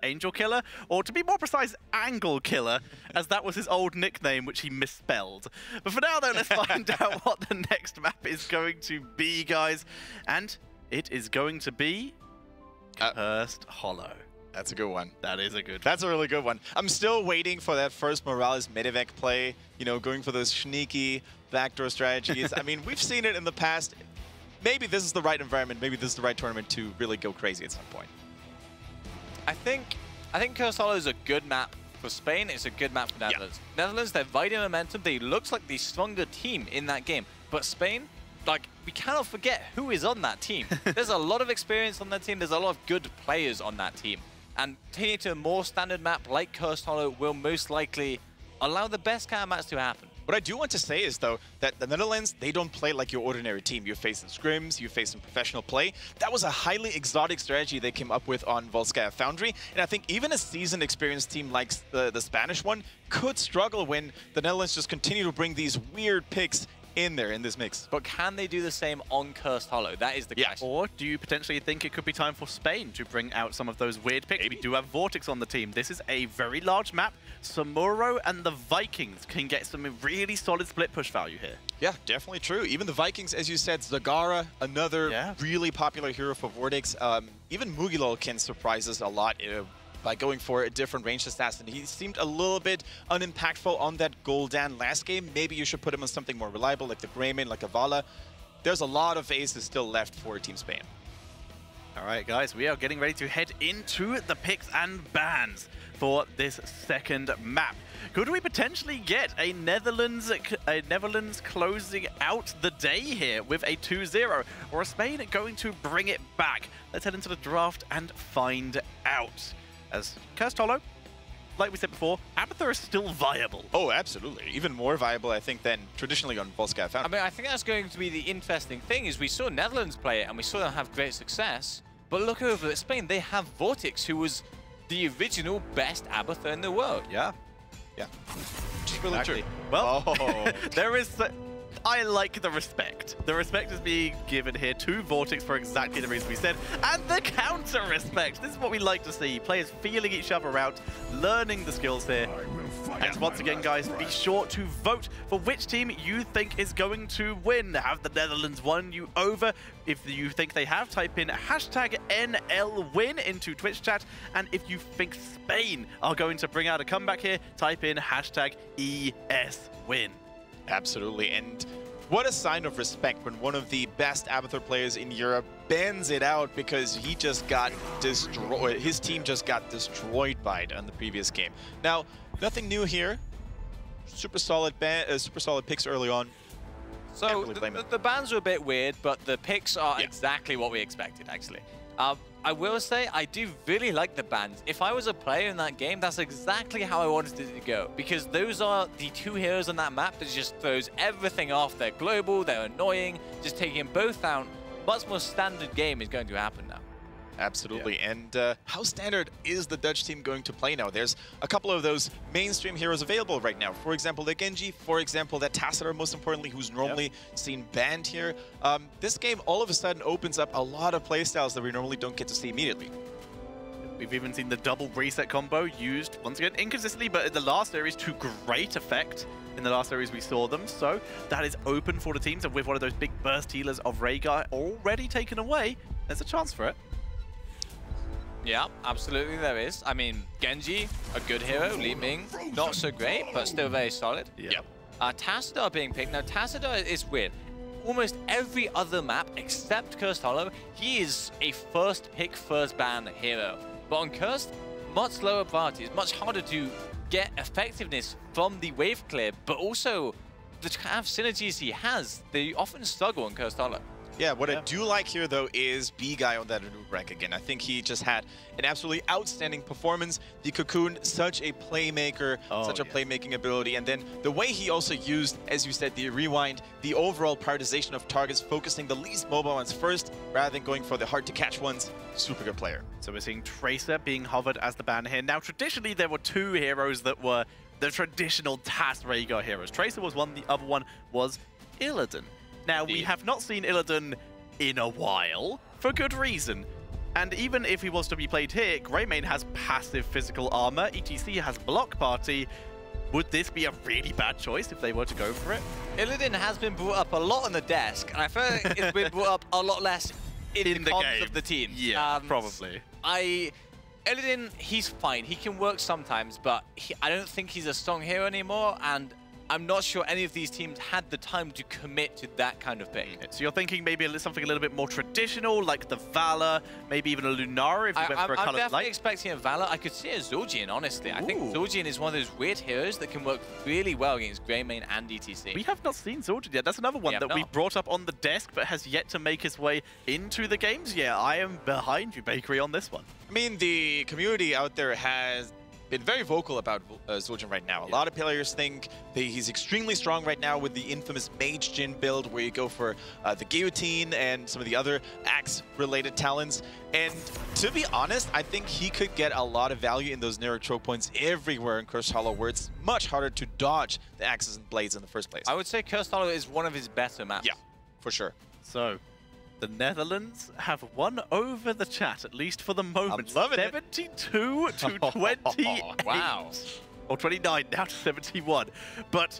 Angel Killer, or to be more precise, Angle Killer, as that was his old nickname, which he misspelled. But for now, though, let's find out what the next map is going to be, guys. And it is going to be Cursed Hollow. That's a good one. That is a good one. That's a really good one. I'm still waiting for that first Morales Medivac play, you know, going for those sneaky backdoor strategies. I mean, we've seen it in the past. Maybe this is the right environment, maybe this is the right tournament to really go crazy at some point. I think Cursed Hollow is a good map for Spain. It's a good map for Netherlands. Yeah. Netherlands, they're riding momentum. They looks like the stronger team in that game. But Spain, like, we cannot forget who is on that team. There's a lot of experience on that team. There's a lot of good players on that team. And taking it to a more standard map like Cursed Hollow will most likely allow the best kind of match to happen. What I do want to say is, though, that the Netherlands, they don't play like your ordinary team. You face some scrims, you face some professional play. That was a highly exotic strategy they came up with on Volskaya Foundry. And I think even a seasoned, experienced team like the Spanish one could struggle when the Netherlands just continue to bring these weird picks in there in this mix. But can they do the same on Cursed Hollow? That is the question. Or do you potentially think it could be time for Spain to bring out some of those weird picks? Maybe. We do have Vortex on the team. This is a very large map. Samuro and the Vikings can get some really solid split push value here. Yeah, definitely true. Even the Vikings, as you said, Zagara, another really popular hero for Vortex. Even Mugilol can surprise us a lot by going for a different ranged assassin. He seemed a little bit unimpactful on that Gul'dan last game. Maybe you should put him on something more reliable, like the Greymane, like a Vala. There's a lot of aces still left for Team Spain. All right, guys, we are getting ready to head into the picks and bans for this second map. Could we potentially get a Netherlands closing out the day here with a 2-0, or is Spain going to bring it back? Let's head into the draft and find out. As Cursed Hollow, like we said before, Abathur is still viable. Oh, absolutely. Even more viable, I think, than traditionally on Volskaya Foundry. I mean, I think that's going to be the interesting thing, is we saw Netherlands play it and we saw them have great success. But look over at Spain, they have Vortex, who was the original best Abathur in the world. Yeah. Yeah. Just really true. Well, there is... I like the respect. The respect is being given here to Vortex for exactly the reason we said. And the counter respect. This is what we like to see. Players feeling each other out, learning the skills here. And once again, guys, be sure to vote for which team you think is going to win. Have the Netherlands won you over? If you think they have, type in hashtag NLWin into Twitch chat. And if you think Spain are going to bring out a comeback here, type in hashtag ESWin. Absolutely, and what a sign of respect when one of the best Abathur players in Europe bans it out because he just got destroyed. His team just got destroyed by it on the previous game. Now, nothing new here. Super solid picks early on. So the bans are a bit weird, but the picks are exactly what we expected, actually. I will say, I do really like the bans. If I was a player in that game, that's exactly how I wanted it to go. Because those are the two heroes on that map that just throws everything off. They're global, they're annoying, just taking both out. Much more standard game is going to happen now. Absolutely, and how standard is the Dutch team going to play now? There's a couple of those mainstream heroes available right now. For example, the Genji, for example, that Tassadar, most importantly, who's normally seen banned here. This game all of a sudden opens up a lot of playstyles that we normally don't get to see immediately. We've even seen the double reset combo used, once again, inconsistently, but in the last series to great effect. In the last series we saw them, so that is open for the teams, and with one of those big burst healers of Rhaegar already taken away, there's a chance for it. Yeah, absolutely there is. I mean, Genji, a good hero. Li Ming, not so great, but still very solid. Yep. Tassadar being picked. Now, Tassadar is weird. Almost every other map except Cursed Hollow, he is a first pick, first ban hero. But on Cursed, much lower priority. It's much harder to get effectiveness from the wave clear, but also the kind of synergies he has, they often struggle on Cursed Hollow. Yeah, what I do like here, though, is B-Guy on that rank again. I think he just had an absolutely outstanding performance. The Cocoon, such a playmaker, such a playmaking ability. And then the way he also used, as you said, the rewind, the overall prioritization of targets, focusing the least mobile ones first, rather than going for the hard-to-catch ones. Super good player. So we're seeing Tracer being hovered as the ban here. Now, traditionally, there were two heroes that were the traditional TAS Rhaegar heroes. Tracer was one, the other one was Illidan. Now, we have not seen Illidan in a while, for good reason. And even if he was to be played here, Greymane has passive physical armor, ETC has block party. Would this be a really bad choice if they were to go for it? Illidan has been brought up a lot on the desk, and I feel like it's been brought up a lot less in the comms of the team. Yeah, probably. Illidan, he's fine. He can work sometimes, but I don't think he's a strong hero anymore, and I'm not sure any of these teams had the time to commit to that kind of pick. So you're thinking maybe something a little bit more traditional, like the Valor, maybe even a Lunara if you went for a I'm colored definitely light? expecting a Valor. I could see a Zul'jin, honestly. Ooh. I think Zul'jin is one of those weird heroes that can work really well against Greymane and ETC. We have not seen Zul'jin yet. That's another one that we brought up on the desk, but has yet to make his way into the games. Yeah, I am behind you, Bakery, on this one. I mean, the community out there has been very vocal about Zul'jin right now. A lot of players think that he's extremely strong right now with the infamous Mage Jin build, where you go for the Guillotine and some of the other axe-related talents. And to be honest, I think he could get a lot of value in those narrow choke points everywhere in Cursed Hollow, where it's much harder to dodge the axes and blades in the first place. I would say Cursed Hollow is one of his better maps. Yeah, for sure. So, the Netherlands have won over the chat, at least for the moment. I'm loving 72 it. to 28. Wow. Or 29, now to 71. But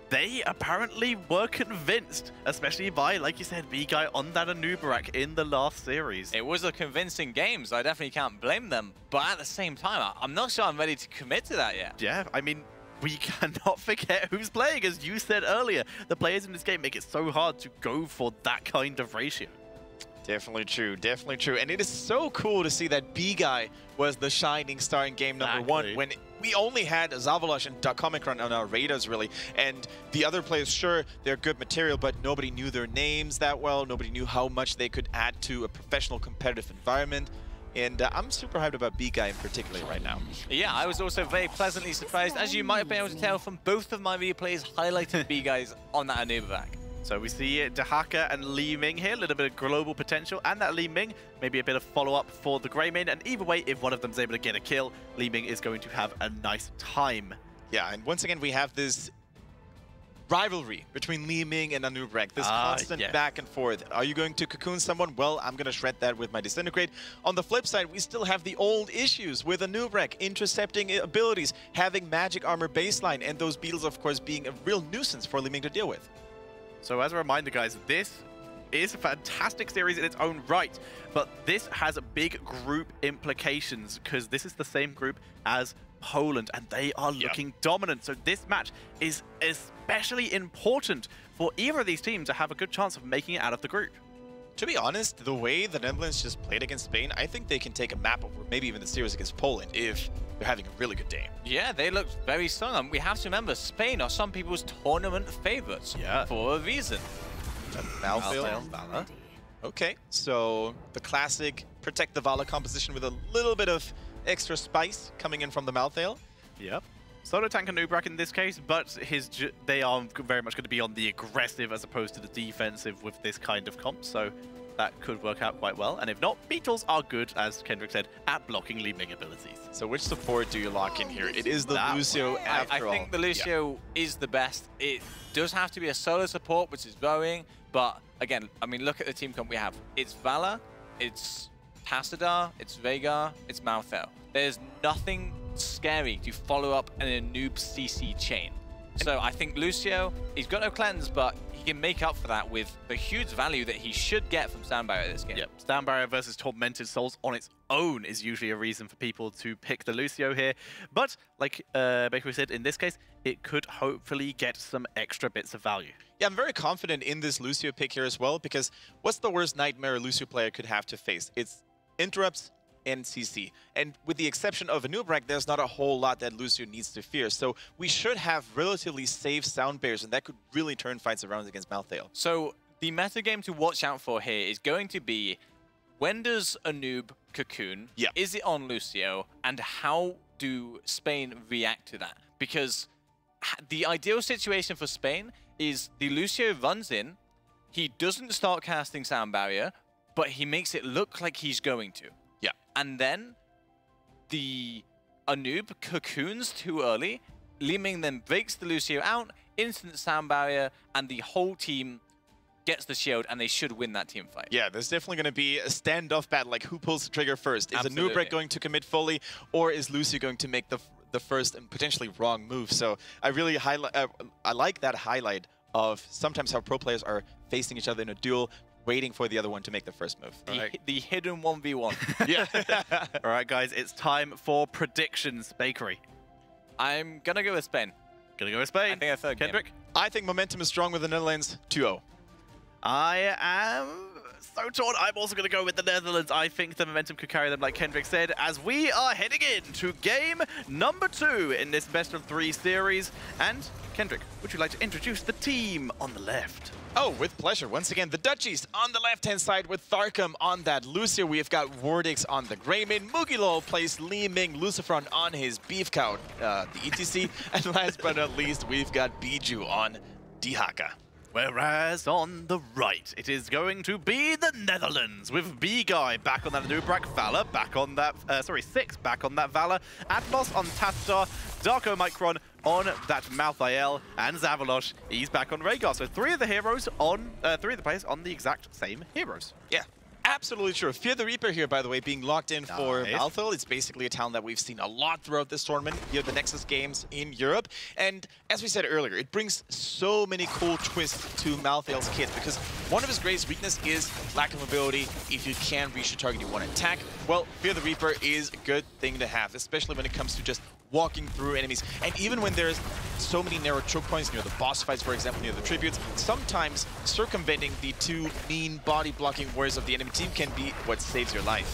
they apparently were convinced, especially by, like you said, B-Guy on that Anubarak in the last series. It was a convincing game, so I definitely can't blame them. But at the same time, I'm not sure I'm ready to commit to that yet. Yeah, I mean, we cannot forget who's playing, as you said earlier. The players in this game make it so hard to go for that kind of ratio. Definitely true, definitely true. And it is so cool to see that B-Guy was the shining star in game number one, when we only had Zavalosh and Omicron on our radars, really. And the other players, sure, they're good material, but nobody knew their names that well. Nobody knew how much they could add to a professional competitive environment. And I'm super hyped about B-Guy in particular right now. Yeah, I was also very pleasantly surprised, as you might have been able to tell from both of my replays, highlighting B-Guys on that Anubarak. So we see Dahaka and Li Ming here, a little bit of global potential, and that Li Ming, maybe a bit of follow-up for the Greymane, and either way, if one of them is able to get a kill, Li Ming is going to have a nice time. Yeah, and once again, we have this rivalry between Li Ming and Anubarak, this constant back and forth. Are you going to cocoon someone? Well, I'm going to shred that with my Disintegrate. On the flip side, we still have the old issues with Anubarak, intercepting abilities, having magic armor baseline, and those beetles, of course, being a real nuisance for Li Ming to deal with. So as a reminder, guys, this is a fantastic series in its own right, but this has big group implications because this is the same group as Poland, and they are looking dominant. So this match is especially important for either of these teams to have a good chance of making it out of the group. To be honest, the way the Netherlands just played against Spain, I think they can take a map over maybe even the series against Poland if they're having a really good day. Yeah, they looked very strong. And we have to remember, Spain are some people's tournament favorites for a reason. Valor. Okay, so the classic protect the Valor composition with a little bit of extra spice coming in from the Malthael. Yep. Solo tank Anubarak in this case, but they are very much going to be on the aggressive as opposed to the defensive with this kind of comp, so that could work out quite well. And if not, Beetles are good, as Kendrick said, at blocking Li Ming abilities. So which support do you lock in here? It is the Lucio after all. I think the Lucio is the best. It does have to be a solo support, which is growing, but again, I mean, look at the team comp we have. It's Valor, it's Passadar, it's Veigar, it's Malthael. There's nothing scary to follow up in a noob CC chain. So I think Lucio, he's got no cleanse, but he can make up for that with the huge value that he should get from Stand Barrier this game. Yep, Stand Barrier versus Tormented Souls on its own is usually a reason for people to pick the Lucio here. But like Bakery said, in this case, it could hopefully get some extra bits of value. Yeah, I'm very confident in this Lucio pick here as well, because what's the worst nightmare a Lucio player could have to face? It's interrupts and CC. And with the exception of Anubarak, there's not a whole lot that Lucio needs to fear. So we should have relatively safe sound barriers, and that could really turn fights around against Malthael. So the metagame to watch out for here is going to be, when does a noob cocoon? Yeah. Is it on Lucio? And how do Spain react to that? Because the ideal situation for Spain is the Lucio runs in, he doesn't start casting Sound Barrier, but he makes it look like he's going to. Yeah. And then the Anub cocoons too early, Li Ming then breaks the Lucio out, instant Sound Barrier, and the whole team gets the shield, and they should win that team fight. Yeah, there's definitely going to be a standoff battle, like who pulls the trigger first. Is Absolutely. Anubrek going to commit fully, or is Lucio going to make the first and potentially wrong move? So I really I like that highlight of sometimes how pro players are facing each other in a duel, waiting for the other one to make the first move. The hidden 1v1. Yeah. All right, guys, it's time for predictions. Bakery. I'm going to go with Spain. Gonna go with Spain. I think a third Kendrick? game. I think momentum is strong with the Netherlands. 2-0. I am so torn. I'm also going to go with the Netherlands. I think the momentum could carry them, like Kendrick said, as we are heading into game number 2 in this best-of-3 series. And, Kendrick, would you like to introduce the team on the left? Oh, with pleasure. Once again, the Dutchies on the left-hand side with Tharkum on that Lucio. We've got Wardix on the Greymane. Mugilol plays Li Ming, Lucifron on his Beef Cow, the ETC. And last but not least, we've got Biju on Dihaka. Whereas on the right, it is going to be the Netherlands with B-Guy back on that Anubrek, Valor back on that, Six back on that Valor, Atmos on Tastar, Darko Micron on that Malthael, and Zavalosh, he's back on Rhaegar. So three of the players on the exact same heroes. Yeah. Absolutely true. Fear the Reaper here, by the way, being locked in for Malthael. It's basically a town that we've seen a lot throughout this tournament, here at the Nexus Games in Europe. And as we said earlier, it brings so many cool twists to Malthael's kit, because one of his greatest weakness is lack of mobility. If you can reach the target you want to attack, well, Fear the Reaper is a good thing to have, especially when it comes to just walking through enemies. And even when there's so many narrow choke points near the boss fights, for example, near the tributes, sometimes circumventing the two mean body blocking warriors of the enemy team can be what saves your life.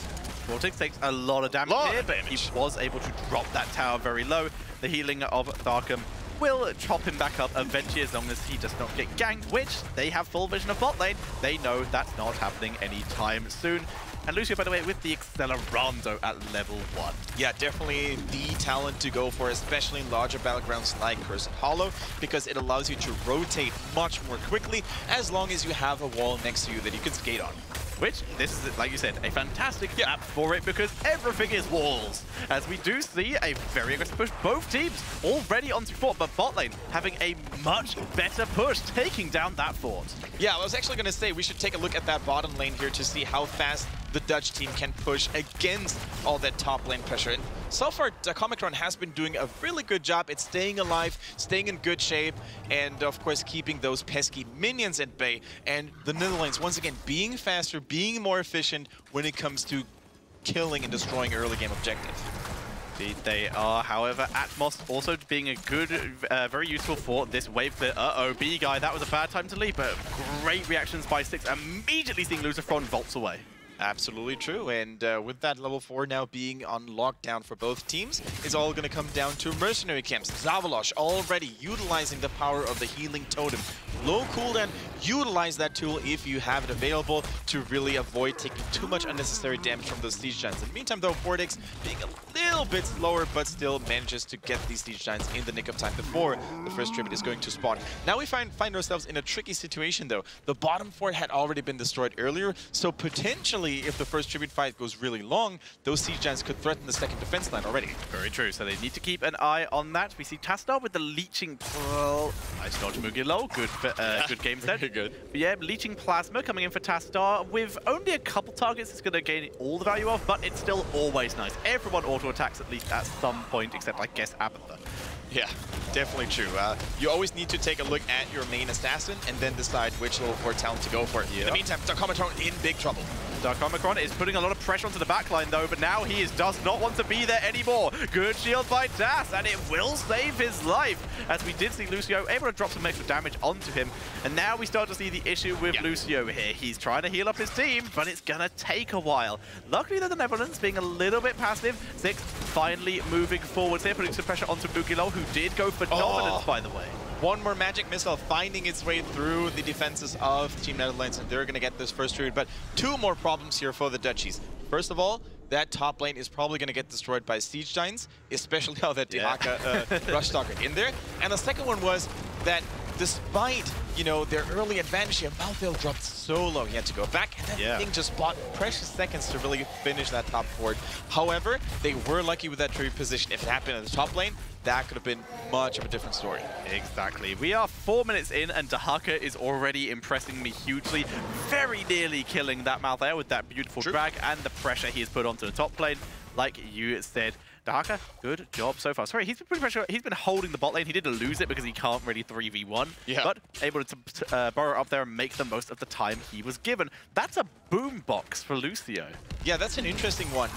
Vortex takes a lot of damage here, but he was able to drop that tower very low. The healing of Tharkum will chop him back up eventually, as long as he does not get ganked, which they have full vision of bot lane. They know that's not happening anytime soon. And Lucio, by the way, with the Accelerando at level 1. Yeah, definitely the talent to go for, especially in larger battlegrounds like Cursed Hollow, because it allows you to rotate much more quickly as long as you have a wall next to you that you can skate on. Which, this is, like you said, a fantastic map for it, because everything is walls. As we do see a very aggressive push. Both teams already onto fort, but bot lane having a much better push, taking down that fort. Yeah, I was actually going to say we should take a look at that bottom lane here to see how fast the Dutch team can push against all that top lane pressure. And so far, Comicron has been doing a really good job at staying alive, staying in good shape, and of course keeping those pesky minions at bay. And the Netherlands, once again, being faster, being more efficient when it comes to killing and destroying early game objectives. Indeed they are. However, Atmos also being a good, very useful for this wave clear. Uh-oh, B-Guy, that was a bad time to leap, but great reactions by Six, immediately seeing Lucifron vaults away. Absolutely true, and with that level 4 now being on lockdown for both teams, it's all going to come down to mercenary camps. Zavalosh already utilizing the power of the healing totem. Low cooldown, utilize that tool if you have it available to really avoid taking too much unnecessary damage from those siege giants. In the meantime though, Vortex being a little bit slower, but still manages to get these siege giants in the nick of time before the first tribute is going to spawn. Now we find ourselves in a tricky situation though. The bottom fort had already been destroyed earlier, so potentially if the first tribute fight goes really long, those siege giants could threaten the second defense line already. Very true, so they need to keep an eye on that. We see Tastar with the leeching. Well, nice dodge, Mugilol. Good game set. Very good. But yeah, leeching plasma coming in for Tastar with only a couple targets it's going to gain all the value of, but it's still always nice. Everyone auto attacks at least at some point, except I guess Abatha. Yeah, definitely true. You always need to take a look at your main assassin and then decide which level 4 talent to go for. In the meantime, Darkomatron in big trouble. Darkomicron is putting a lot of pressure onto the backline though, but now he does not want to be there anymore. Good shield by Das, and it will save his life. As we did see Lucio able to drop some extra damage onto him. And now we start to see the issue with Lucio here. He's trying to heal up his team, but it's going to take a while. Luckily, the Netherlands being a little bit passive. Six finally moving forwards here, putting some pressure onto Mugilol, who did go for dominance, by the way. One more magic missile finding its way through the defenses of Team Netherlands, and they're going to get this first tribute. But two more problems here for the Dutchies. First of all, that top lane is probably going to get destroyed by siege giants, especially now that Dihaka rush stalker in there. And the second one was that despite, you know, their early advantage here, Malthael dropped so low. He had to go back, and that thing just bought precious seconds to really finish that top fort. However, they were lucky with that tree position. If it happened in the top lane, that could have been much of a different story. Exactly. We are 4 minutes in, and Dahaka is already impressing me hugely. Very nearly killing that Malthael with that beautiful drag and the pressure he has put onto the top lane. Like you said, Dahaka, good job so far. Sorry, he's been pretty pressure. He's been holding the bot lane. He did lose it because he can't really 3v1, but able to burrow up there and make the most of the time he was given. That's a boombox for Lucio. Yeah, that's an interesting one.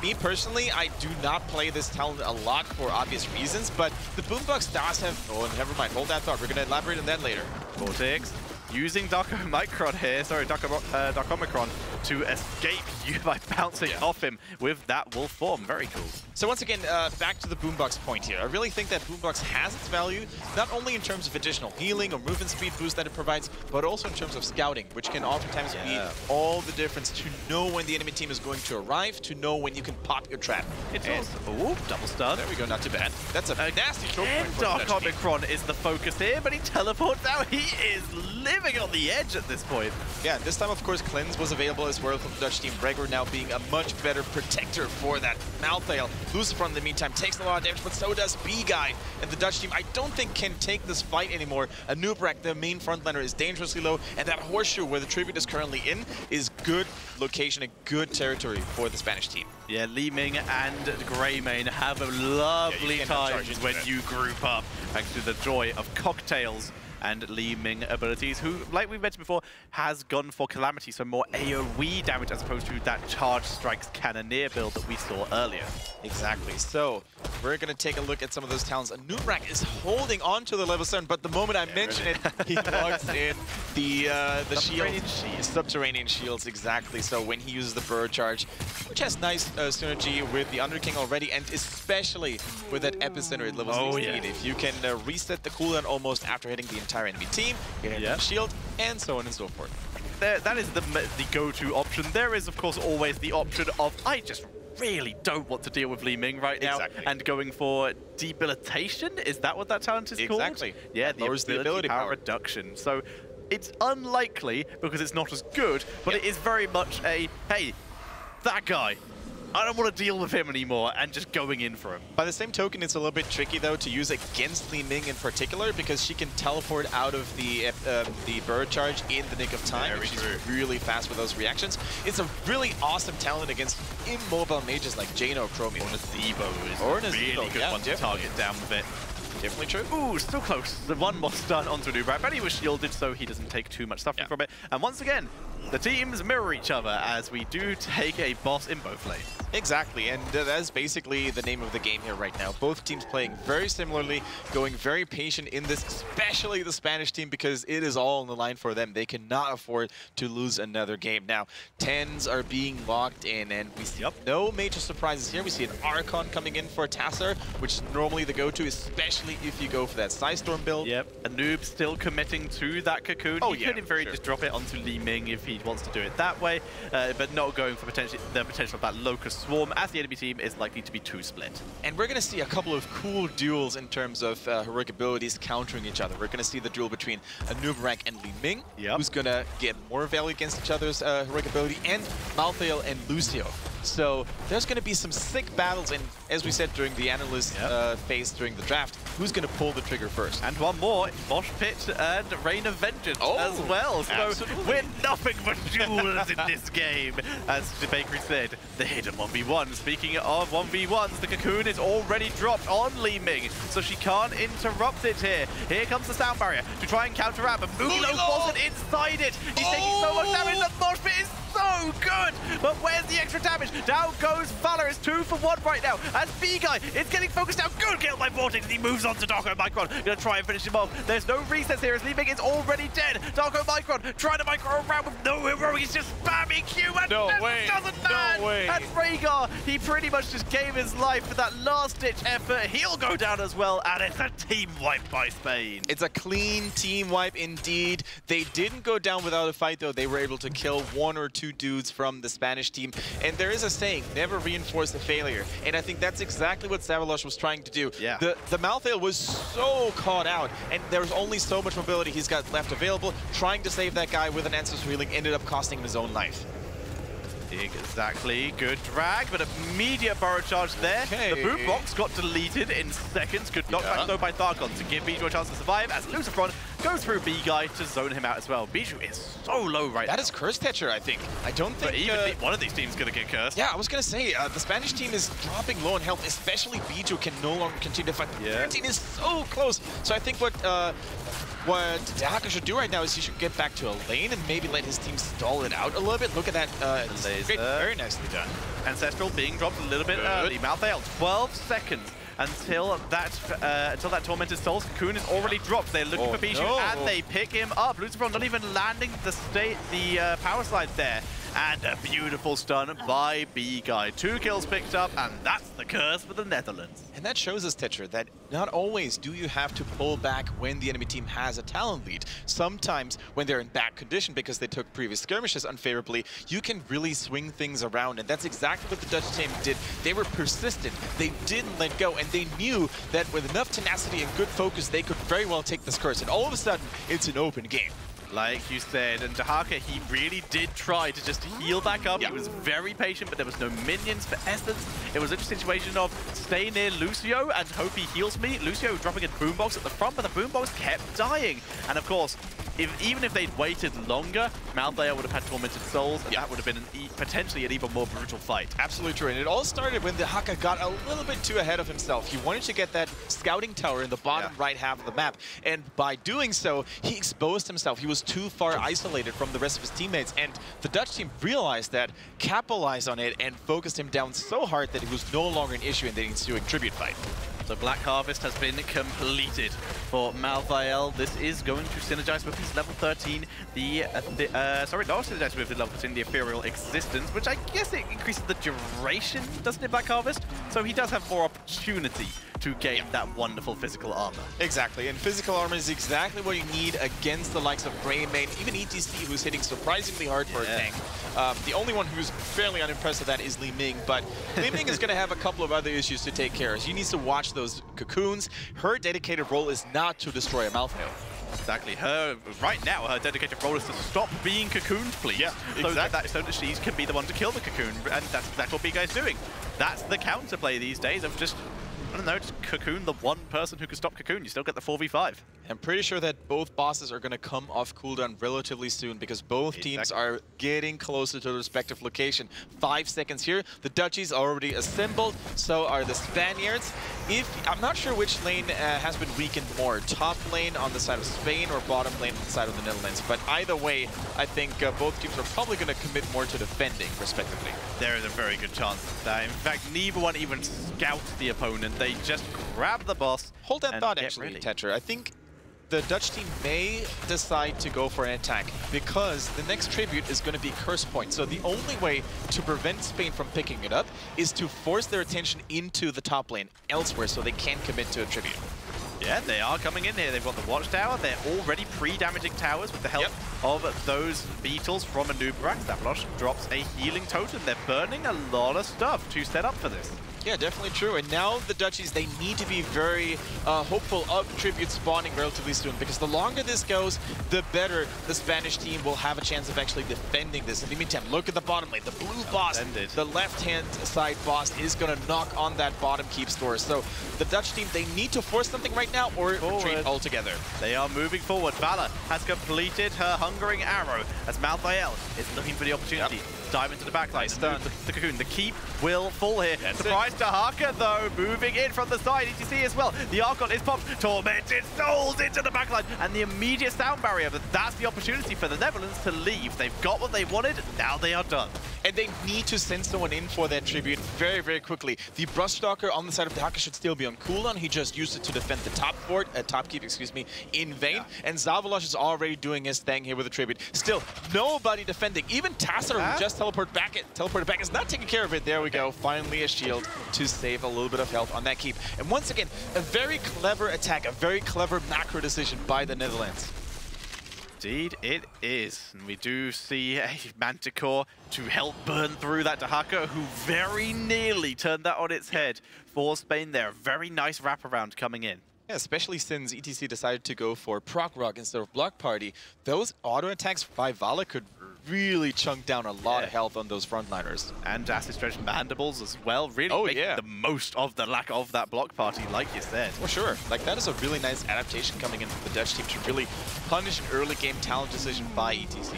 Me personally, I do not play this talent a lot for obvious reasons, but the boombox does have... Oh, never mind. Hold that thought. We're going to elaborate on that later. Vortex using Darkomicron here, Darkomicron to escape you by bouncing off him with that wolf form. Very cool. So once again, back to the boombox point here. I really think that boombox has its value, not only in terms of additional healing or movement speed boost that it provides, but also in terms of scouting, which can oftentimes be all the difference to know when the enemy team is going to arrive, to know when you can pop your trap. It's also double stun. There we go, not too bad. That's a nasty choke point for Darkomicron is the focus here, but he teleports out. He is living on the edge at this point. Yeah, this time, of course, Cleanse was available as well from the Dutch team. Gregor now being a much better protector for that Malthael. Lucifer, in the meantime, takes a lot of damage, but so does B-Guy. And the Dutch team, I don't think, can take this fight anymore. Anubrak, the main frontliner, is dangerously low, and that horseshoe where the tribute is currently in is good location and good territory for the Spanish team. Yeah, Li Ming and Greymane have a lovely time when you group up, thanks to the joy of cocktails and Li Ming abilities, who, like we mentioned before, has gone for Calamity, so more AoE damage as opposed to that Charge Strikes Cannoneer build that we saw earlier. Exactly. So we're going to take a look at some of those talents. Anubrak is holding on to the level 7, but the moment I mention it, he logs in the subterranean shields. Exactly. So when he uses the Burrow Charge, which has nice synergy with the Underking already, and especially with that Epicenter at level 16. If you can reset the cooldown almost after hitting the entire enemy team, get a shield, and so on and so forth. That is the go-to option. There is, of course, always the option of, I just really don't want to deal with Li Ming right now, and going for Debilitation. Is that what that talent is called? Exactly. Yeah, the ability power reduction. So it's unlikely because it's not as good, but it is very much a, hey, that guy, I don't want to deal with him anymore, and just going in for him. By the same token, it's a little bit tricky, though, to use against Li Ming in particular, because she can teleport out of the bird charge in the nick of time. She's really fast with those reactions. It's a really awesome talent against immobile mages like Jaina or Chromium. Or Nazebo is a really good one to target down with it. Definitely true. Ooh, still close. The one more stun onto Anubrak, but he was shielded, so he doesn't take too much suffering from it. And once again, the teams mirror each other as we do take a boss in both lanes. Exactly, and that's basically the name of the game here right now. Both teams playing very similarly, going very patient in this, especially the Spanish team, because it is all on the line for them. They cannot afford to lose another game. Now, 10s are being locked in, and we see no major surprises here. We see an Archon coming in for a Tasser, which is normally the go-to, especially if you go for that Psystorm build. Yep, Anub still committing to that Cocoon. He could in theory just drop it onto Li Ming if he wants to do it that way, but not going for the potential of that Locust Swarm, as the enemy team is likely to be too split. And we're going to see a couple of cool duels in terms of heroic abilities countering each other. We're going to see the duel between Anubrak and Li Ming, who's going to get more value against each other's heroic ability, and Malthael and Lucio. So there's going to be some sick battles, and as we said during the analyst phase during the draft, who's going to pull the trigger first? And one more, Mosh Pit and Reign of Vengeance as well. So we're nothing but duels in this game. As the Bakery said, the hidden 1v1. Speaking of 1v1s, the Cocoon is already dropped on Li Ming, so she can't interrupt it here. Here comes the sound barrier to try and counteract, but Mugilo wasn't inside it. He's taking so much damage. The Mosh Pit is so good, but where's the extra damage? Down goes Valor. It's 2 for 1 right now, as B-Guy is getting focused out. Good kill by Vortex, and he moves on to Darkomicron. Gonna try and finish him off. There's no resets here, as Li Ming is already dead. Darkomicron trying to micro around with no heroic. He's just spamming Q, and doesn't land. And Rhaegar, he pretty much just gave his life for that last-ditch effort. He'll go down as well, and it's a team wipe by Spain. It's a clean team wipe indeed. They didn't go down without a fight, though. They were able to kill 1 or 2 dudes from the Spanish team, and there is a saying, never reinforce the failure. And I think that's exactly what Zavalosh was trying to do. Yeah. The Malthael was so caught out, and there was only so much mobility he's got left available. Trying to save that guy with an Ancestor Healing ended up costing him his own life. Exactly, good drag, but immediate burrow charge there. Okay. The boot box got deleted in seconds. Good knockback though by Tharkon to give Bijou a chance to survive as Lucifron goes through B-Guy to zone him out as well. Bijou is so low right now. That is Curse Tetcher, I think. I don't think... But even one of these teams is going to get cursed. Yeah, I was going to say, the Spanish team is dropping low on health, especially Bijou can no longer continue to fight. Yeah. 13 is so close. So I think what Dahaka should do right now is he should get back to a lane and maybe let his team stall it out a little bit. Look at that. Great, very nicely done. Ancestral being dropped a little bit early. Malthael, 12 seconds until that Tormented Soul's Cocoon is already dropped. They're looking for Bijou and they pick him up. Lucifron not even landing the power slide there. And a beautiful stun by B-Guy. 2 kills picked up, and that's the curse for the Netherlands. And that shows us, Tetcher, that not always do you have to pull back when the enemy team has a talent lead. Sometimes when they're in bad condition because they took previous skirmishes unfavorably, you can really swing things around. And that's exactly what the Dutch team did. They were persistent. They didn't let go. And they knew that with enough tenacity and good focus, they could very well take this curse. And all of a sudden, it's an open game. Like you said, and Dahaka, he really did try to just heal back up. He was very patient, but there was no minions for Essence. It was a situation of stay near Lucio and hope he heals me. Lucio dropping a boombox at the front, but the boombox kept dying. And of course, even if they'd waited longer, Malthael would have had Tormented Souls, and that would have been potentially an even more brutal fight. Absolutely true, and it all started when Dahaka got a little bit too ahead of himself. He wanted to get that scouting tower in the bottom right half of the map, and by doing so, he exposed himself. He was too far isolated from the rest of his teammates, and the Dutch team realized that, capitalized on it, and focused him down so hard that it was no longer an issue in the ensuing tribute fight. So Black Harvest has been completed for Malthael. This is going to synergize with his level 13, sorry, not synergize with the level 13, the Ethereal Existence, which I guess it increases the duration, doesn't it, Black Harvest? So he does have more opportunity to gain that wonderful physical armor. Exactly, and physical armor is exactly what you need against the likes of Greymane, even ETC, who's hitting surprisingly hard for a tank. The only one who's fairly unimpressed with that is Li Ming, but Li Ming is going to have a couple of other issues to take care of. She needs to watch those cocoons. Her dedicated role is not to destroy a Malthael. Exactly. Right now, her dedicated role is to stop being cocooned, please. Yeah, exactly. So that she can be the one to kill the cocoon, and that's what B-Guy's doing. That's the counterplay these days of just, I don't know, just cocoon the one person who can stop cocoon. You still get the 4v5. I'm pretty sure that both bosses are going to come off cooldown relatively soon because both teams are getting closer to the respective location. 5 seconds here. The Dutchies are already assembled. So are the Spaniards. I'm not sure which lane has been weakened more. Top lane on the side of Spain or bottom lane on the side of the Netherlands. But either way, I think both teams are probably going to commit more to defending, respectively. There is a very good chance of that. In fact, neither one even scouts the opponent. They just grab the boss. Hold that thought, actually, Tetra. I think the Dutch team may decide to go for an attack because the next tribute is going to be Curse Point. So the only way to prevent Spain from picking it up is to force their attention into the top lane elsewhere so they can commit to a tribute. Yeah, they are coming in here. They've got the Watchtower. They're already pre-damaging towers with the help of those beetles from Anubrax. Zavalosh drops a healing totem. They're burning a lot of stuff to set up for this. Yeah, definitely true. And now the Dutchies, they need to be very hopeful of tribute spawning relatively soon, because the longer this goes, the better the Spanish team will have a chance of actually defending this. In the meantime, look at the bottom lane. The blue boss, the left-hand side boss is going to knock on that bottom keep store. So the Dutch team, they need to force something right now or retreat altogether. They are moving forward. Vala has completed her Hungering Arrow as Malthael is looking for the opportunity. Dive into the backline. The cocoon. The keep will fall here. Surprise Dahaka, though, moving in from the side. ETC as well. The Archon is popped. Tormented Souls into the backline. And the immediate sound barrier. But that's the opportunity for the Netherlands to leave. They've got what they wanted. Now they are done. And they need to send someone in for that tribute very, very quickly. The Brushstalker on the side of Dahaka should still be on cooldown. He just used it to defend the top fort, top keep, excuse me, in vain. And Zavalosh is already doing his thing here with the tribute. Still, nobody defending. Even Tassadar, who just teleported back, is not taking care of it. There we go. Finally a shield to save a little bit of health on that keep. And once again, a very clever attack, a very clever macro decision by the Netherlands. Indeed it is. And we do see a Manticore to help burn through that Dahaka, who very nearly turned that on its head for Spain there. Very nice wraparound coming in. Yeah, especially since ETC decided to go for Proc Rock instead of Block Party. Those auto attacks by Vala could really chunk down a lot of health on those frontliners. And Acid Stretch Mandibles as well, really making the most of the lack of that Block Party, like you said. For sure. Like, that is a really nice adaptation coming in from the Dutch team to really punish an early game talent decision by ETC.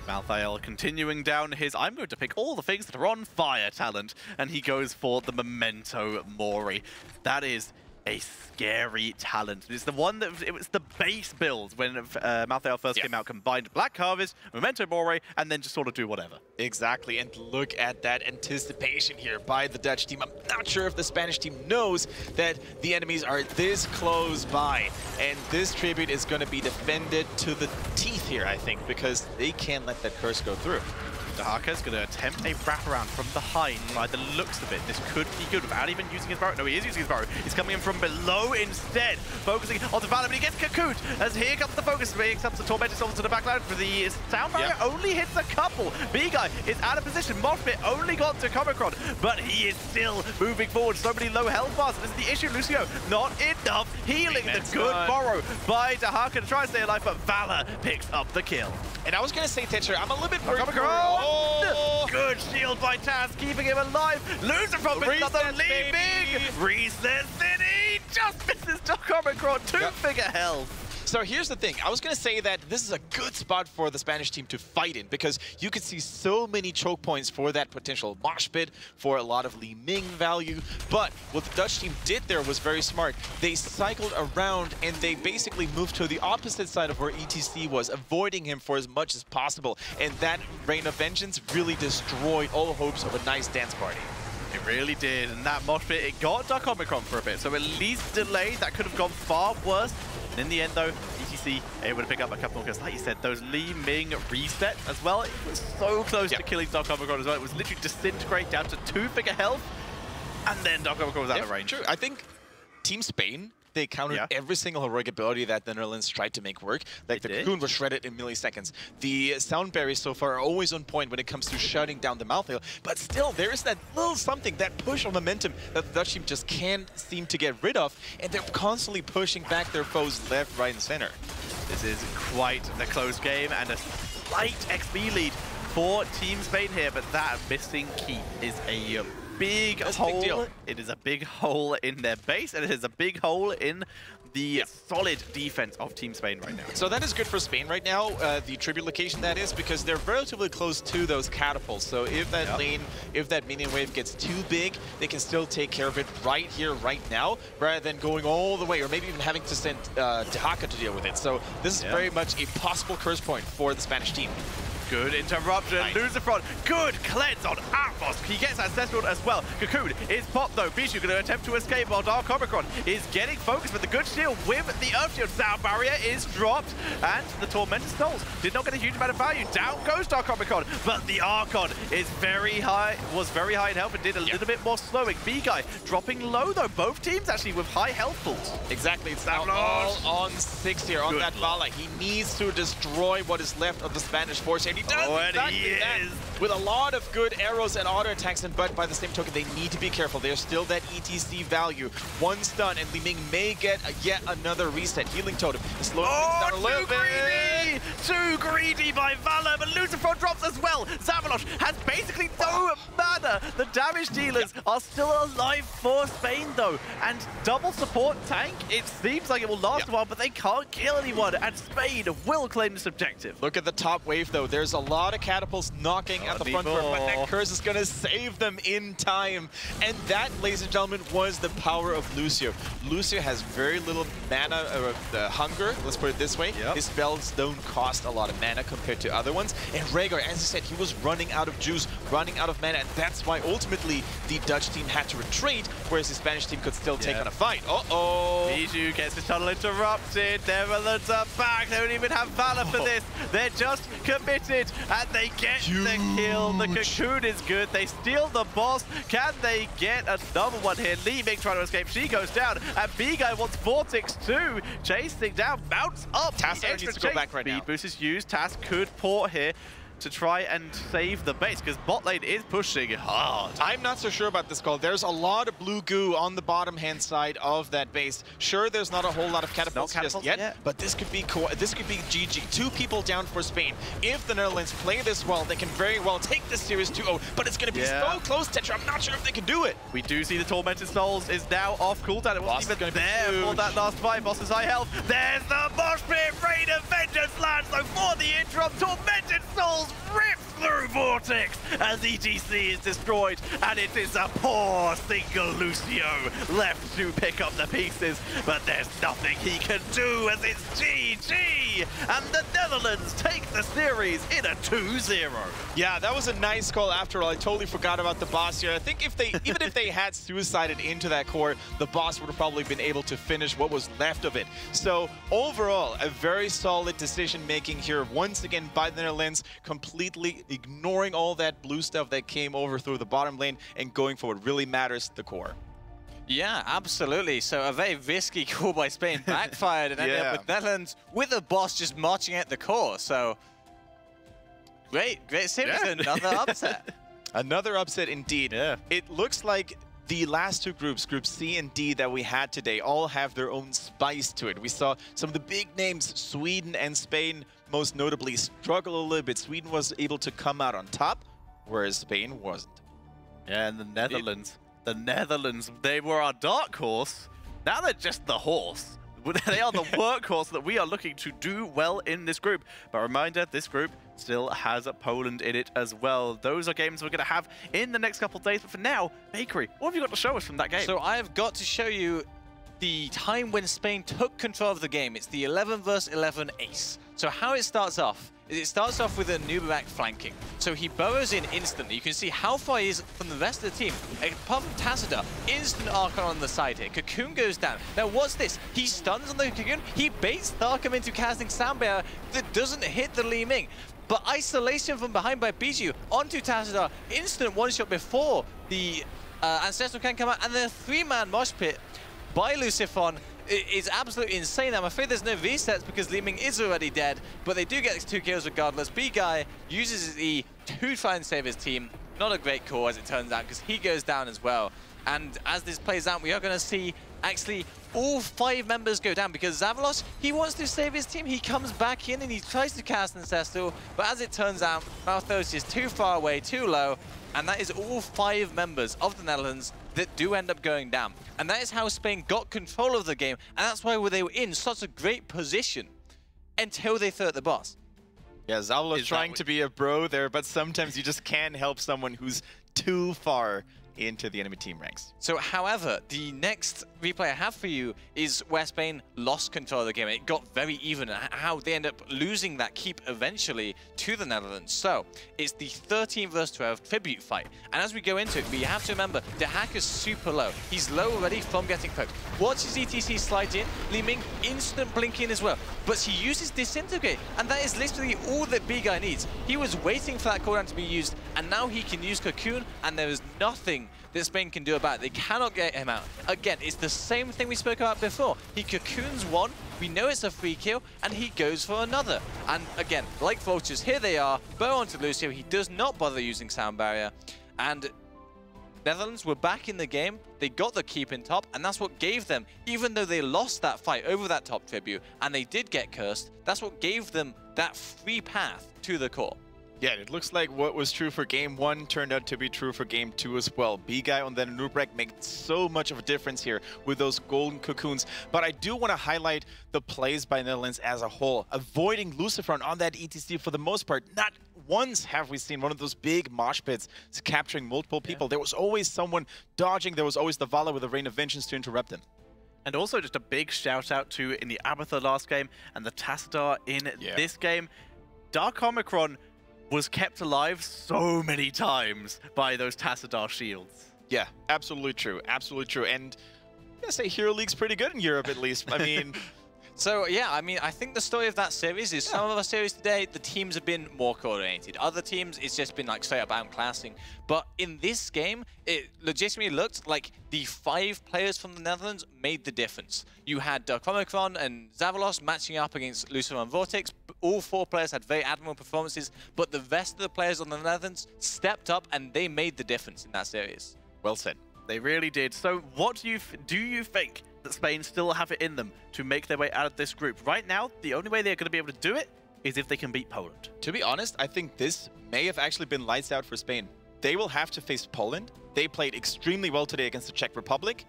Malthael continuing down his I'm going to pick all the things that are on fire talent, and he goes for the Memento Mori. That is a scary talent. It's the one that it was the base build when Malthael first came out, combined Black Harvest, Memento Mori, and then just sort of do whatever. Exactly, and look at that anticipation here by the Dutch team. I'm not sure if the Spanish team knows that the enemies are this close by, and this tribute is going to be defended to the teeth here, I think, because they can't let that curse go through. Dahaka is going to attempt a wraparound from behind by the looks of it. This could be good without even using his burrow. No, he is using his burrow. He's coming in from below instead, focusing on the Vala, but he gets cocooned as here comes the focus. Here comes the Tormented Souls to the backline for the sound barrier. Only hits a couple. B-Guy is out of position. Moshpit only got to Comicron, but he is still moving forward. So many low health bars. This is the issue. Lucio, not enough healing. The good borrow by Dahaka to try and stay alive, but Vala picks up the kill. And I was going to say, Tetcher, I'm a little bit worried. Oh! Good shield by Taz, keeping him alive. Loser from another leaving. Reset City just misses Comicron. Two-figure health. So here's the thing. I was going to say that this is a good spot for the Spanish team to fight in, because you could see so many choke points for that potential mosh pit, for a lot of Li Ming value. But what the Dutch team did there was very smart. They cycled around and they basically moved to the opposite side of where ETC was, avoiding him for as much as possible. And that Rain of Vengeance really destroyed all hopes of a nice dance party. It really did, and that mosh pit, it got Dark Omicron for a bit, so at least delayed. That could have gone far worse. And in the end, though, ETC able to pick up a couple more kills. Like you said, those Li Ming reset as well. It was so close to killing Dark Omicron as well. It was literally disintegrate down to two-figure health, and then Dark Omicron was out of range. True. I think Team Spain, they countered every single heroic ability that the Netherlands tried to make work. Like the Cocoon was shredded in milliseconds. The sound berries so far are always on point when it comes to shutting down the Malthael. But still, there is that little something, that push of momentum that the Dutch team just can't seem to get rid of. And they're constantly pushing back their foes left, right, and center. This is quite the close game and a slight XP lead for Team Spain here. But that missing keep is a big hole. It is a big hole in their base, and it is a big hole in the solid defense of Team Spain right now. So that is good for Spain right now, the tribute location that is, because they're relatively close to those catapults. So if that lane, if that minion wave gets too big, they can still take care of it right here, right now, rather than going all the way, or maybe even having to send Dahaka to deal with it. So this is very much a possible curse point for the Spanish team. Good interruption, lose the front. Good cleanse on Atmos. He gets Ancestral as well. Cocoon is popped though. Bijou going to attempt to escape while Dark Omicron is getting focused with the good shield with the Earth Shield. Sound barrier is dropped, and the Tormented Souls did not get a huge amount of value. Down goes Dark Omicron, but the Archon is very high, was very high in health and did a little bit more slowing. B-Guy dropping low though. Both teams actually with high health pools. Exactly, it's now all on 6 here on that Vala. He needs to destroy what is left of the Spanish force, and he does exactly that. With a lot of good arrows and auto attacks, but by the same token, they need to be careful. There's still that ETC value. One stun, and Li Ming may get yet another reset. Healing Totem is slowing things down a little bit. Too greedy by Vala, but Lucifer drops as well. Zavalosh has basically no mana. The damage dealers are still alive for Spain, though. And double support tank, it seems like it will last a while, but they can't kill anyone, and Spain will claim this objective. Look at the top wave, though. There's a lot of catapults knocking at the front door, but that curse is going to save them in time. And that, ladies and gentlemen, was the power of Lucio. Lucio has very little mana, hunger, let's put it this way. His spells don't cost a lot of mana compared to other ones. And Rhaegar, as I said, he was running out of juice, running out of mana, and that's why ultimately the Dutch team had to retreat, whereas the Spanish team could still take on a fight. Bijou gets his tunnel interrupted. Netherlands are back. They don't even have Vala for this. They're just committed distracted, and they get the kill. The Cocoon is good. They steal the boss. Can they get another one here? Li Ming trying to escape. She goes down, and B-Guy wants Vortex too. Chasing down, bounce up. Tassadar needs to go back right now. Speed boost is used. Tass could port here to try and save the base, because bot lane is pushing hard. I'm not so sure about this call. There's a lot of blue goo on the bottom hand side of that base. Sure, there's not a whole lot of catapults just yet, but this could be GG. 2 people down for Spain. If the Netherlands play this well, they can very well take this series 2-0, but it's going to be so close, Tetra. I'm not sure if they can do it. We do see the Tormented Souls is now off cooldown. It wasn't even there for that last fight. Boss is high health. There's the mosh pit. Rain of Vengeance lands, so for the interrupt, Tormented Souls rips through Vortex as ETC is destroyed, and it is a poor single Lucio left to pick up the pieces, but there's nothing he can do as it's GG, and the Netherlands take the series in a 2-0. Yeah, that was a nice call after all. I totally forgot about the boss here. I think if they, even if they had suicided into that core, the boss would have probably been able to finish what was left of it. So overall, a very solid decision making here once again by the Netherlands, completely ignoring all that blue stuff that came over through the bottom lane and going for what really matters, the core. Yeah, absolutely. So a very risky call by Spain backfired and ended up with Netherlands with the boss just marching at the core. So great series, another upset. Another upset indeed. Yeah. It looks like the last 2 groups, Group C and D, that we had today, all have their own spice to it. We saw some of the big names, Sweden and Spain, most notably, struggle a little bit. Sweden was able to come out on top, whereas Spain wasn't. Yeah, and the Netherlands, they were our dark horse. Now they're just the horse. They are the workhorse that we are looking to do well in this group. But reminder, this group still has Poland in it as well. Those are games we're going to have in the next couple of days. But for now, Bakery, what have you got to show us from that game? So I've got to show you the time when Spain took control of the game. It's the 11 versus 11 ace. So how it starts off is it starts off with a Nubarak flanking. So he burrows in instantly. You can see how far he is from the rest of the team. Apart from Tassadar, instant Archon on the side here. Cocoon goes down. Now what's this? He stuns on the Cocoon. He baits Tharkum into casting Soundbearer that doesn't hit the Li Ming. But isolation from behind by Bijou onto Tassadar. Instant one-shot before the Ancestral can come out. And the 3-man mosh pit by Lucifon is absolutely insane. I'm afraid there's no resets because Li Ming is already dead, but they do get 2 kills regardless. B-Guy uses his E to try and save his team. Not a great call as it turns out, because he goes down as well. And as this plays out, we are going to see actually all 5 members go down, because Zavalos, he wants to save his team. He comes back in and he tries to cast Ancestral, but as it turns out, Malthus is too far away, too low, and that is all 5 members of the Netherlands that do end up going down. And that is how Spain got control of the game, and that's why they were in such a great position until they threw at the boss. Yeah, Zavalos trying to be a bro there, but sometimes you just can't help someone who's too far into the enemy team ranks. So, however, the next replay I have for you is where Spain lost control of the game. It got very even, and how they end up losing that keep eventually to the Netherlands. So, it's the 13 versus 12 tribute fight. And as we go into it, we have to remember, the hacker's super low. He's low already from getting poked. Watch his ETC slide in. Li Ming instant blinking as well. But he uses Disintegrate, and that is literally all that B-Guy needs. He was waiting for that cooldown to be used, and now he can use Cocoon, and there is nothing that Spain can do about it. They cannot get him out. Again, it's the same thing we spoke about before. He cocoons one, we know it's a free kill, and he goes for another. And again, like vultures, here they are, bow onto Lucio. He does not bother using Sound Barrier. And Netherlands were back in the game. They got the keep in top, and that's what gave them, even though they lost that fight over that top tribute, and they did get cursed, that's what gave them that free path to the core. Yeah, it looks like what was true for Game 1 turned out to be true for Game 2 as well. B-Guy on that Nubarak made so much of a difference here with those golden cocoons. But I do want to highlight the plays by Netherlands as a whole. Avoiding Lucifer on that ETC for the most part. Not once have we seen one of those big mosh pits capturing multiple people. There was always someone dodging. There was always the Vala with a Rain of Vengeance to interrupt them. And also just a big shout out to in the Abathur last game and the Tassadar in this game. Dark Omicron was kept alive so many times by those Tassadar shields. Yeah, absolutely true. Absolutely true. And I say Hero League's pretty good in Europe, at least. I mean, So, yeah, I mean, I think the story of that series is some of our series today, the teams have been more coordinated. Other teams, it's just been like straight up outclassing. But in this game, it legitimately looked like the 5 players from the Netherlands made the difference. You had Omicron and Zavalos matching up against Lucifer and Vortex. All 4 players had very admirable performances, but the rest of the players on the Netherlands stepped up and they made the difference in that series. Well said. They really did. So what do you think that Spain still have it in them to make their way out of this group? Right now, the only way they're going to be able to do it is if they can beat Poland. To be honest, I think this may have actually been lights out for Spain. They will have to face Poland. They played extremely well today against the Czech Republic,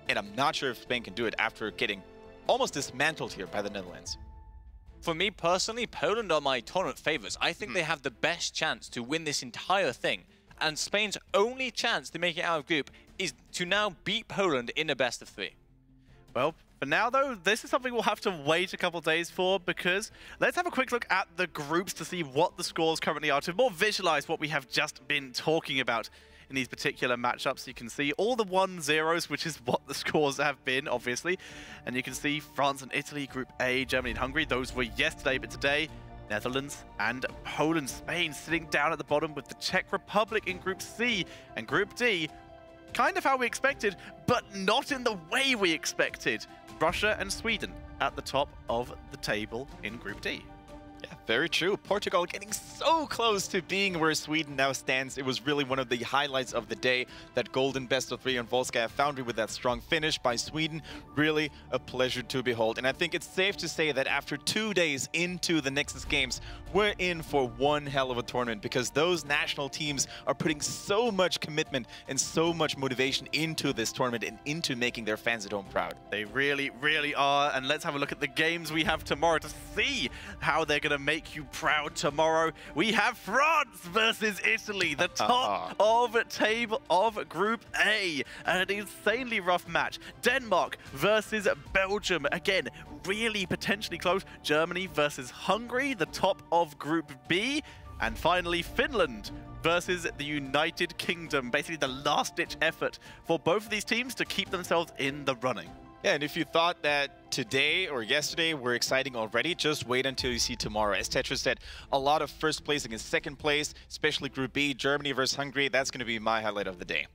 and I'm not sure if Spain can do it after getting almost dismantled here by the Netherlands. For me personally, Poland are my tournament favorites. I think they have the best chance to win this entire thing. And Spain's only chance to make it out of group is to now beat Poland in a best of 3. Well, for now, though, this is something we'll have to wait a couple days for, because let's have a quick look at the groups to see what the scores currently are, to more visualize what we have just been talking about in these particular matchups. You can see all the 1-0s, which is what the scores have been, obviously. And you can see France and Italy, Group A, Germany and Hungary. Those were yesterday, but today, Netherlands and Poland. Spain sitting down at the bottom with the Czech Republic in Group C, and Group D, kind of how we expected, but not in the way we expected. Russia and Sweden at the top of the table in Group D. Yeah, very true. Portugal getting so close to being where Sweden now stands. It was really one of the highlights of the day, that golden best of 3 on Volskaya Foundry with that strong finish by Sweden. Really a pleasure to behold. And I think it's safe to say that after 2 days into the Nexus Games, we're in for one hell of a tournament, because those national teams are putting so much commitment and so much motivation into this tournament and into making their fans at home proud. They really, really are. And let's have a look at the games we have tomorrow to see how they're going to make you proud tomorrow. We have France versus Italy, the top of table of Group A. An insanely rough match. Denmark versus Belgium. Again, really potentially close. Germany versus Hungary, the top of Group B. And finally, Finland versus the United Kingdom. Basically the last-ditch effort for both of these teams to keep themselves in the running. Yeah, and if you thought that today or yesterday were exciting already, just wait until you see tomorrow. As Tetris said, a lot of first place against second place, especially Group B, Germany versus Hungary. That's going to be my highlight of the day.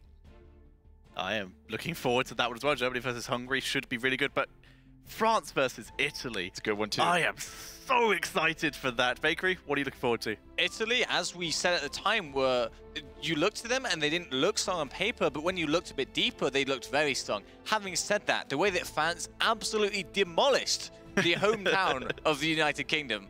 I am looking forward to that one as well. Germany versus Hungary should be really good, but France versus Italy. It's a good one too. I am so excited for that. Bakery, what are you looking forward to? Italy, as we said at the time, you looked at them and they didn't look strong on paper, but when you looked a bit deeper, they looked very strong. Having said that, the way that France absolutely demolished the hometown of the United Kingdom,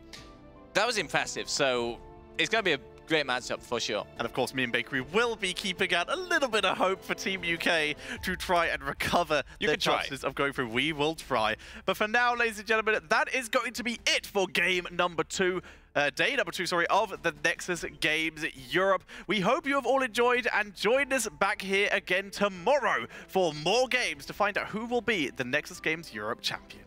that was impressive. So it's going to be a great matchup for sure. And of course, me and Bakery will be keeping out a little bit of hope for Team UK to try and recover their chances of going through. We will try. But for now, ladies and gentlemen, that is going to be it for game number 2. Day number 2, sorry, of the Nexus Games Europe. We hope you have all enjoyed, and join us back here again tomorrow for more games to find out who will be the Nexus Games Europe champion.